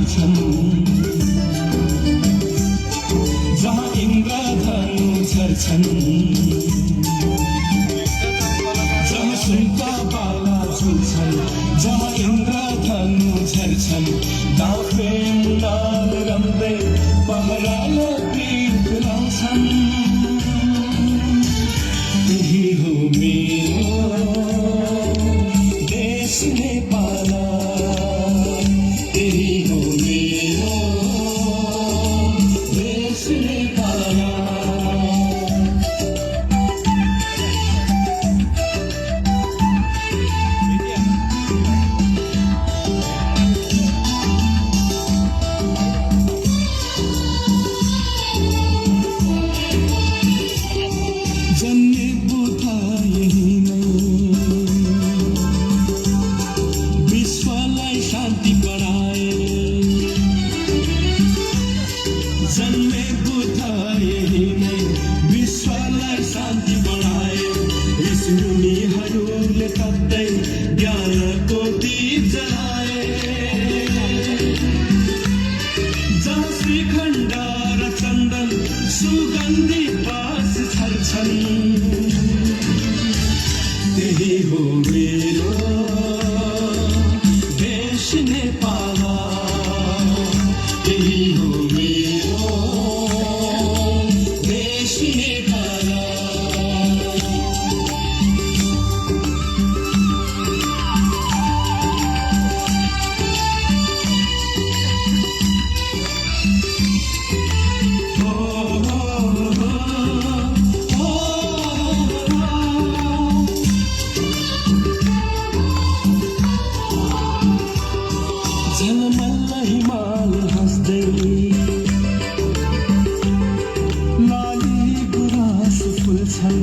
छल्छन् जहाँ इन्द्रधनु झर्छन् जहाँ सुनका बाला झुल्छन् जहाँ इन्द्रधनु झर्छन् दाफे मुनाल रम्दै पहराले गीत गाउँछन् त्यही हो मेरो देश नेपाल त्यही हो मेरो देश नेपाल जन्मेको था यही नै विश्वलाई शान्ति बनाए जन्मेको था यही नै विश्वलाई शान्ति बनाए ऋषिमुनिहरूले कतै ज्ञानको दीप जलाए जहाँ श्रीखण्ड र चन्दन सुगन्धी बास छल्छन् त्यही हो मेरो देश नेपाल त्यही हो मेरो देश नेपाल झलमल्ल हिमाल हाँस्दै लाली गुराँस फुल्छन्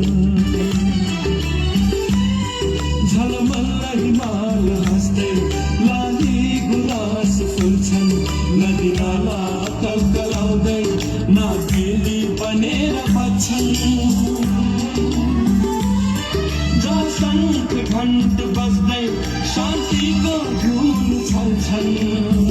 झलमल्ल हिमाल हाँस्दै लाली गुराँस फुल्छन् नदी नाला कलकलाउँदै नागेली बनेर बज्छन् जहाँ शङ्ख घण्ट बज्दै शान्तिको धुन छल्छन्